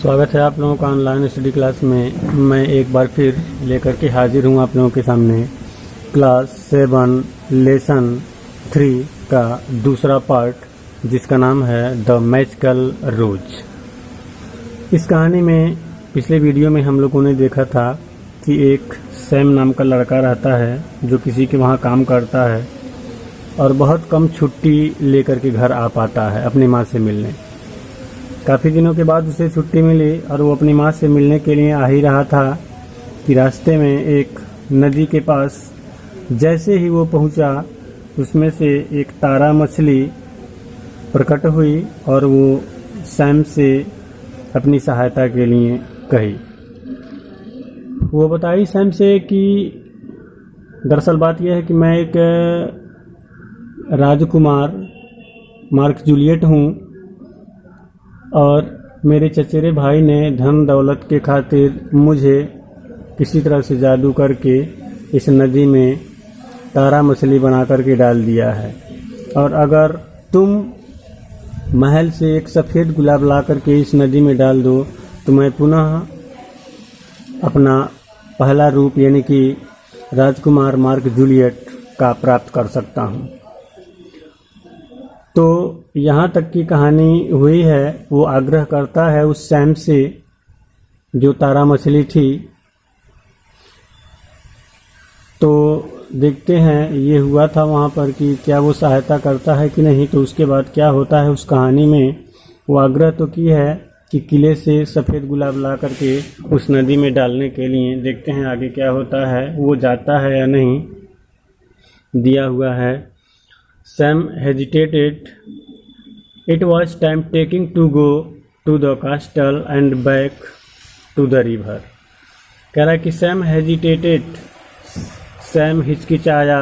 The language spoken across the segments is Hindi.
स्वागत है आप लोगों का ऑनलाइन स्टडी क्लास में। मैं एक बार फिर लेकर के हाजिर हूँ आप लोगों के सामने क्लास 7 लेसन 3 का दूसरा पार्ट, जिसका नाम है द मैजिकल रोज। इस कहानी में पिछले वीडियो में हम लोगों ने देखा था कि एक सैम नाम का लड़का रहता है जो किसी के वहाँ काम करता है और बहुत कम छुट्टी लेकर के घर आ पाता है अपनी माँ से मिलने। काफ़ी दिनों के बाद उसे छुट्टी मिली और वो अपनी माँ से मिलने के लिए आ ही रहा था कि रास्ते में एक नदी के पास जैसे ही वो पहुँचा, उसमें से एक तारा मछली प्रकट हुई और वो सैम से अपनी सहायता के लिए कही। वो बताई सैम से कि दरअसल बात यह है कि मैं एक राजकुमार मार्क जूलियट हूँ और मेरे चचेरे भाई ने धन दौलत के खातिर मुझे किसी तरह से जादू करके इस नदी में तारा मछली बना करके डाल दिया है, और अगर तुम महल से एक सफ़ेद गुलाब ला करके इस नदी में डाल दो तो मैं पुनः अपना पहला रूप यानी कि राजकुमार मार्क जूलियट का प्राप्त कर सकता हूँ। तो यहाँ तक की कहानी हुई है। वो आग्रह करता है उस सैम से जो तारा मछली थी। तो देखते हैं ये हुआ था वहाँ पर कि क्या वो सहायता करता है कि नहीं। तो उसके बाद क्या होता है उस कहानी में, वो आग्रह तो की है कि किले से सफ़ेद गुलाब ला करके उस नदी में डालने के लिए। देखते हैं आगे क्या होता है, वो जाता है या नहीं। दिया हुआ है, Sam hesitated. It was time taking to go to the castle and back to the river. कह रहा है कि Sam hesitated, Sam हिचकिचाया,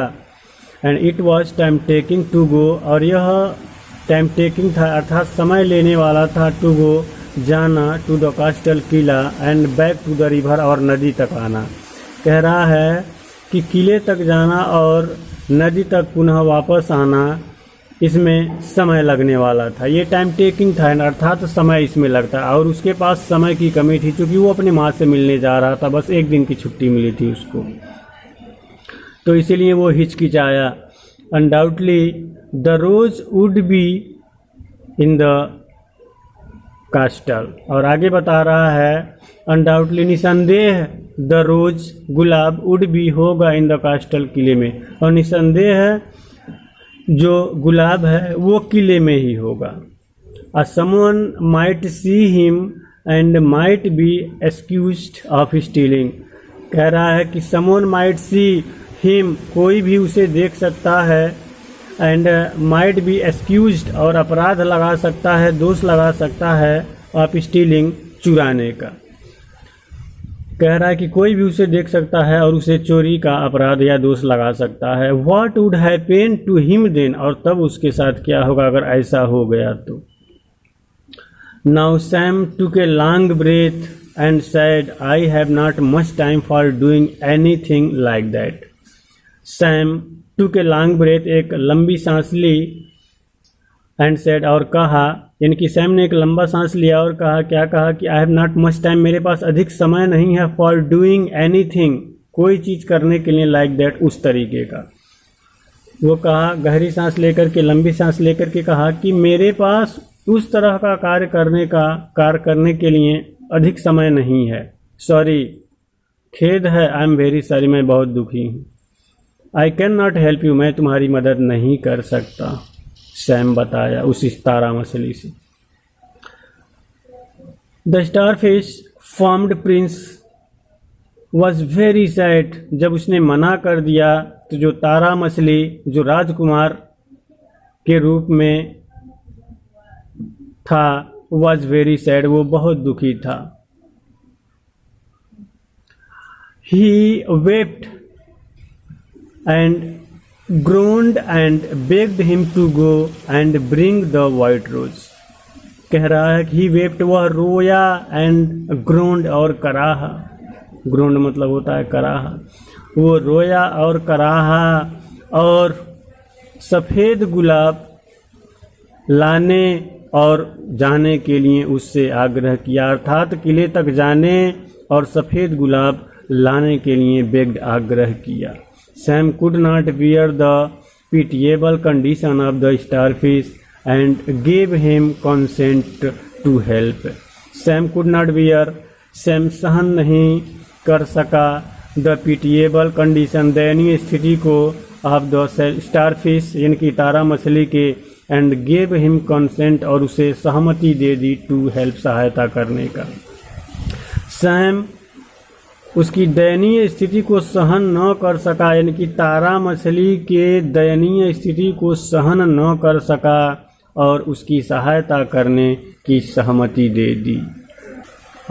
and it was time taking to go, और यह time taking था अर्थात समय लेने वाला था, to go जाना, to the castle Qila, and back to the river और नदी तक आना। कह रहा है कि किले तक जाना और नदी तक पुनः वापस आना, इसमें समय लगने वाला था। ये टाइम टेकिंग था अर्थात समय इसमें लगता है, और उसके पास समय की कमी थी क्योंकि वो अपनी माँ से मिलने जा रहा था। बस एक दिन की छुट्टी मिली थी उसको, तो इसीलिए वो हिचकिचाया। Undoubtedly the rose would be in the castle, और आगे बता रहा है अनडाउटली निसंदेह द रोज गुलाब वुड बी होगा इन द कास्टल किले में, और निसंदेह है जो गुलाब है वो किले में ही होगा। अ someone might see him and might be excused of stealing. कह रहा है कि समवन माइट सी हिम, कोई भी उसे देख सकता है, एंड माइट बी एक्सक्यूज्ड और अपराध लगा सकता है, दोष लगा सकता है ऑफ स्टीलिंग, चुराने का। कह रहा है कि कोई भी उसे देख सकता है और उसे चोरी का अपराध या दोष लगा सकता है। What would happen to him then, और तब उसके साथ क्या होगा अगर ऐसा हो गया तो। Now Sam took a long breath and said I have not much time for doing anything like that. Sam took a long breath, एक लंबी सांस ली, एंड सेड और कहा, यानी कि सैम ने एक लंबा सांस लिया और कहा, क्या कहा कि आई हैव नॉट मच टाइम, मेरे पास अधिक समय नहीं है, फॉर डूइंग एनीथिंग, कोई चीज़ करने के लिए, लाइक दैट, उस तरीके का। वो कहा, गहरी सांस लेकर के, लंबी सांस लेकर के कहा कि मेरे पास उस तरह का कार्य करने के लिए अधिक समय नहीं है। सॉरी, खेद है, आई एम वेरी सॉरी, मैं बहुत दुखी हूँ। I can not help you, मैं तुम्हारी मदद नहीं कर सकता, सैम बताया उस तारा मछली से। The starfish formed Prince was very sad, जब उसने मना कर दिया तो जो तारा मछली जो राजकुमार के रूप में था, वॉज वेरी सैड, वो बहुत दुखी था। He wept and groaned and begged him to go and bring the white rose। कह रहा है कि he wept, वह रोया, and groaned और कराहा, groaned मतलब होता है कराहा, वो रोया और कराहा और सफ़ेद गुलाब लाने और जाने के लिए उससे आग्रह किया, अर्थात किले तक जाने और सफ़ेद गुलाब लाने के लिए बेग्ड आग्रह किया। Sam could not bear the pitiable condition of the starfish and gave him consent to help. Sam could not bear, Sam सहन नहीं कर सका द pitiable condition, दयनीय स्थिति को, ऑफ द स्टारफिश यानी कि तारा मछली के, एंड गेव हिम कंसेंट और उसे सहमति दे दी टू हेल्प सहायता करने का। सैम उसकी दयनीय स्थिति को सहन न कर सका, यानी कि तारा मछली के दयनीय स्थिति को सहन न कर सका और उसकी सहायता करने की सहमति दे दी।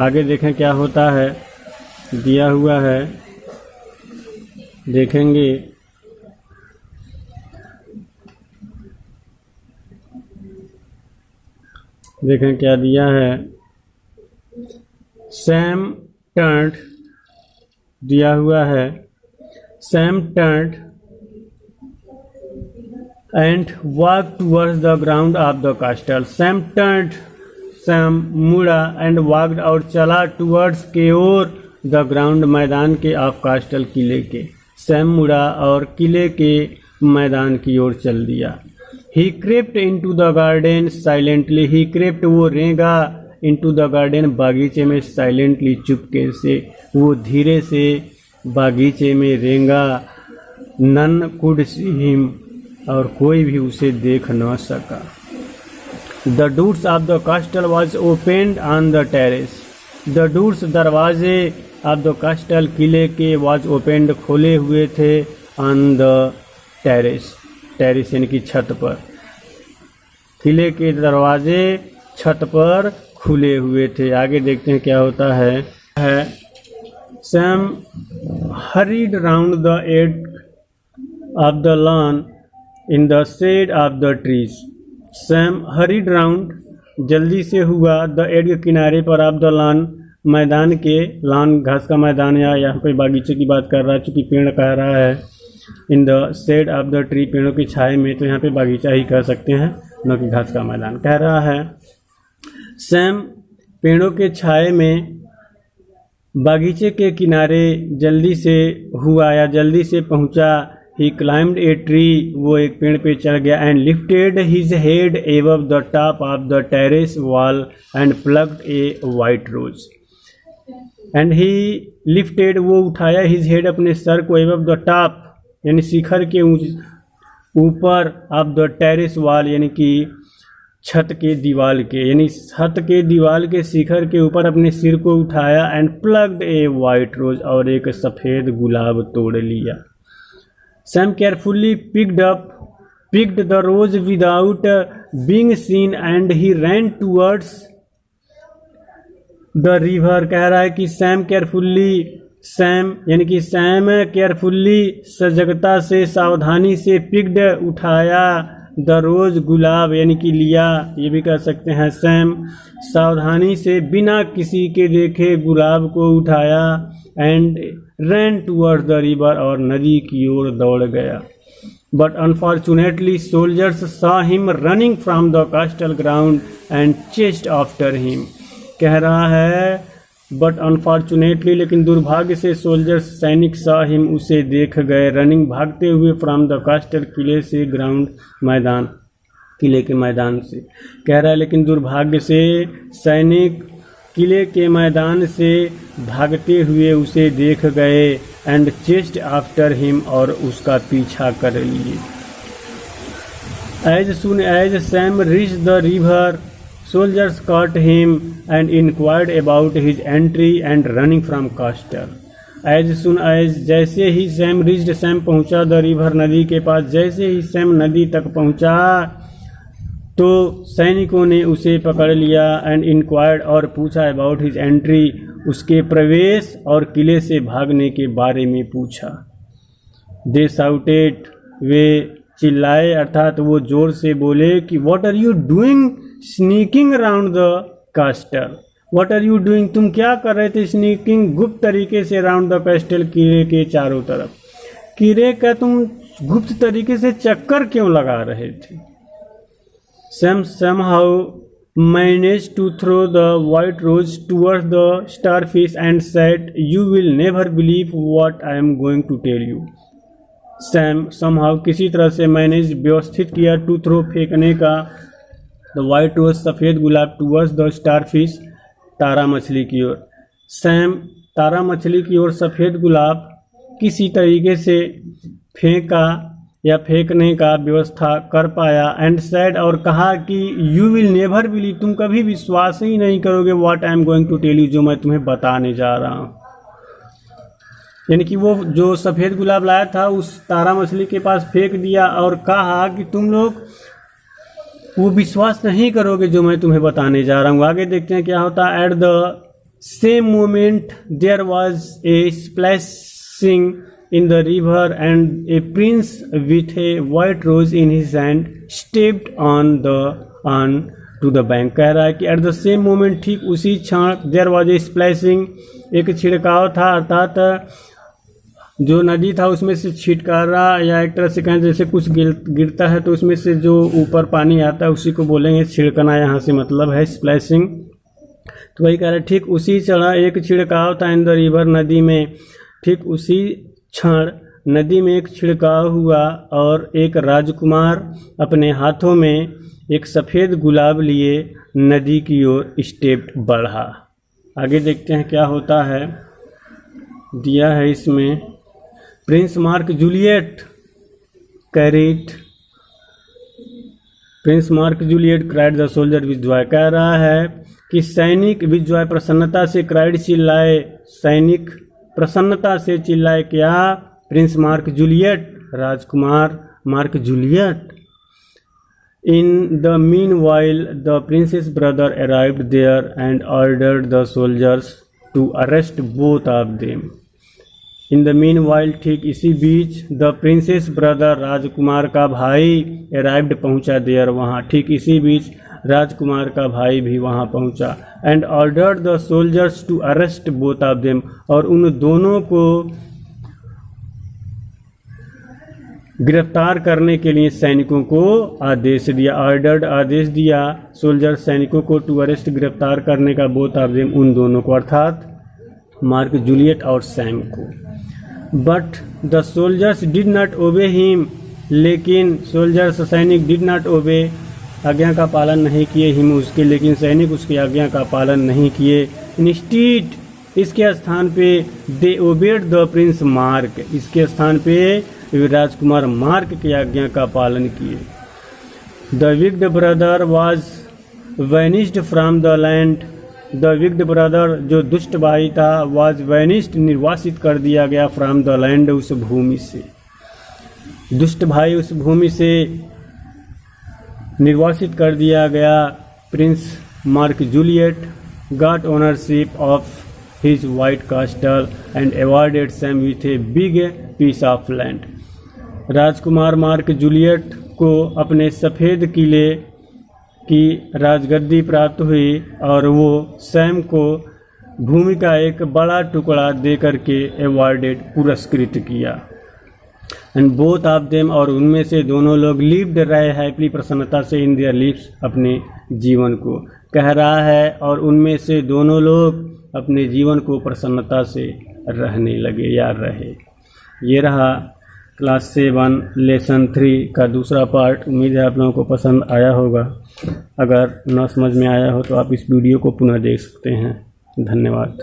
आगे देखें क्या होता है, दिया हुआ है, देखेंगे। देखें क्या दिया है। सैम टर्न्ड, दिया हुआ है, Sam turned and walk towards the ground of the कास्टल। Sam turned, Sam मुड़ा, एंड वॉकड और चला, टूवर्ड्स के ओर, द ग्राउंड मैदान के, ऑफ कास्टल किले के। सैम मुड़ा और किले के मैदान की ओर चल दिया। He crept into the garden silently, he crept वो रेंगा, इनटू द गार्डन बागीचे में, साइलेंटली चुपके से, वो धीरे से बागीचे में रेंगा। नन कुड सी हिम, और कोई भी उसे देख न सका। The doors of the कास्टल was opened on the terrace, the doors दरवाजे, ऑफ द कास्टल किले के, वॉज ओपेन्ड खोले हुए थे, ऑन द टेरेस, टेरेस यानी कि छत पर, किले के दरवाजे छत पर खुले हुए थे। आगे देखते हैं क्या होता है। Sam hurried round the end of the lawn in the shade of the trees. Sam hurried round, जल्दी से हुआ, द एड के किनारे पर, ऑफ द लॉन मैदान के, लॉन घास का मैदान, या यहाँ पे बागीचे की बात कर रहा है चूँकि पेड़ कह रहा है। In the shade of the tree, पेड़ों की छाए में, तो यहाँ पे बागीचा ही कह सकते हैं, न कि घास का मैदान। कह रहा है सैम पेड़ों के छाए में बागीचे के किनारे जल्दी से हुआ या जल्दी से पहुंचा। ही क्लाइम्ड ए ट्री, वो एक पेड़ पे चढ़ गया। And lifted his head above the top of the terrace wall and plugged a white rose. And he lifted, वो उठाया, हिज हेड अपने सर को, एबव द टॉप यानी शिखर के ऊपर, ऑफ द टेरेस वॉल यानी कि छत के दीवाल के, यानी छत के दीवाल के शिखर के ऊपर अपने सिर को उठाया। And plugged a white rose, और एक सफ़ेद गुलाब तोड़ लिया। Sam carefully picked the rose without being seen and he ran towards the river. कह रहा है कि सैम केयरफुली, सैम यानी कि सैम केयरफुली, सजगता से, सावधानी से, पिक्ड उठाया, द रोज गुलाब यानी कि लिया, ये भी कह सकते हैं। सैम सावधानी से, बिना किसी के देखे गुलाब को उठाया। And ran towards the river, और नदी की ओर दौड़ गया। But unfortunately soldiers saw him running from the कास्टल ground and chased after him. कह रहा है बट अनफॉर्चुनेटली, लेकिन दुर्भाग्य से, सोल्जर्स सैनिक सॉ हिम, उसे देख गए, रनिंग भागते हुए, फ्रॉम द कास्टल किले से, ग्राउंड मैदान, किले के मैदान से। कह रहा है लेकिन दुर्भाग्य से सैनिक किले के मैदान से भागते हुए उसे देख गए। एंड चेस्ड आफ्टर हिम, और उसका पीछा कर लिए। As soon as Sam reach the river, soldiers caught him and inquired about his entry and running from castle. As soon as, जैसे ही सैम reached, सैम पहुंचा, द रिवर नदी के पास, जैसे ही सैम नदी तक पहुंचा तो सैनिकों ने उसे पकड़ लिया। एंड इंक्वायर्ड, और पूछा, अबाउट हिज एंट्री, उसके प्रवेश और किले से भागने के बारे में पूछा। दे शाउटेड, वे चिल्लाए, अर्थात वो जोर से बोले कि what are you doing sneaking around the castle. What are you doing, तुम क्या कर रहे थे, स्नीकिंग, गुप्त तरीके से, अराउंड द कास्टल, किले के चारों तरफ। किले का तुम गुप्त तरीके से चक्कर क्यों लगा रहे थे। Sam somehow managed to throw the white rose towards the starfish and said, "You will never believe what I am going to tell you." Sam somehow किसी तरह से मैनेज व्यवस्थित किया टू थ्रो फेंकने का द वाइट रोज सफ़ेद गुलाब टूवर्ड्स द स्टारफिश तारा मछली की ओर। सैम तारा मछली की ओर सफ़ेद गुलाब किसी तरीके से फेंका या फेंकने का व्यवस्था कर पाया। एंड सैड और कहा कि यू विल नेवर बिलीव, तुम कभी विश्वास ही नहीं करोगे what I am going to tell you, जो मैं तुम्हें बताने जा रहा हूँ। यानी कि वो जो सफ़ेद गुलाब लाया था उस तारा मछली के पास फेंक दिया और कहा कि तुम लोग वो विश्वास नहीं करोगे जो मैं तुम्हें बताने जा रहा हूँ। आगे देखते हैं क्या होता है। At the same moment there was a splashing in the river and a prince with a white rose in his hand stepped on to the bank। कह रहा है कि at the same moment, ठीक उसी क्षण there was a splashing, एक छिड़काव था, अर्थात जो नदी था उसमें से छिटकारा या एक तरह से कहें जैसे कुछ गिरता है तो उसमें से जो ऊपर पानी आता है उसी को बोलेंगे छिड़कना, यहाँ से मतलब है स्प्लैशिंग। तो वही कह रहा है ठीक उसी क्षण एक छिड़काव था इन द रिवर, नदी में। ठीक उसी क्षण नदी में एक छिड़काव हुआ और एक राजकुमार अपने हाथों में एक सफ़ेद गुलाब लिए नदी की ओर स्टेप बढ़ा। आगे देखते हैं क्या होता है। दिया है इसमें, Prince Mark Juliet carried, Prince Mark Juliet cried the soldier with Joy. कह रहा है कि सैनिक विद जॉय प्रसन्नता से, क्राइड चिल्लाए, सैनिक प्रसन्नता से चिल्लाए क्या? प्रिंस मार्क जूलियट, राजकुमार Mark Juliet. In the meanwhile the prince's brother arrived there and ordered the soldiers to arrest both of them. In the meanwhile, ठीक इसी बीच, द प्रिंसेस ब्रदर, राजकुमार का भाई, अराइव्ड पहुंचा देयर, वहाँ, ठीक इसी बीच राजकुमार का भाई भी वहाँ पहुँचा। And ordered the soldiers to arrest both of them, और उन दोनों को गिरफ्तार करने के लिए सैनिकों को आदेश दिया। ऑर्डर्ड आदेश दिया, सोल्जर सैनिकों को, टू अरेस्ट गिरफ्तार करने का, बोथ ऑफ देम उन दोनों को, अर्थात मार्क जूलियट और सैम को। But the soldiers did not obey him, लेकिन सोल्जर्स सैनिक डिड नॉट ओबे, आज्ञा का पालन नहीं किए, हिम उसके, लेकिन सैनिक उसकी आज्ञा का पालन नहीं किए। इंस्टीड, इसके स्थान पे, दे ओबेड द प्रिंस मार्क, इसके स्थान पे राजकुमार मार्क की आज्ञा का पालन किए। The wicked brother was vanished from the land, the wicked brother जो दुष्ट भाई था, वॉज वैनिस्ड निर्वासित कर दिया गया, फ्रॉम द लैंड उस भूमि से, दुष्ट भाई उस भूमि से निर्वासित कर दिया गया। Prince Mark Juliet got ownership of his white castle and awarded Sam with a big piece of land. राजकुमार मार्क जूलियट को अपने सफ़ेद किले की राजगद्दी प्राप्त हुई और वो सैम को भूमि का एक बड़ा टुकड़ा दे करके अवॉर्डेड, पुरस्कृत किया। एंड बोथ ऑफ देम, और उनमें से दोनों लोग, लिव्ड रहे हैप्पीली, प्रसन्नता से, इन देयर लिव्स, अपने जीवन को, कह रहा है, और उनमें से दोनों लोग अपने जीवन को प्रसन्नता से रहने लगे या रहे। ये रहा क्लास 7 लेसन 3 का दूसरा पार्ट। उम्मीद है आप लोगों को पसंद आया होगा। अगर न समझ में आया हो तो आप इस वीडियो को पुनः देख सकते हैं। धन्यवाद।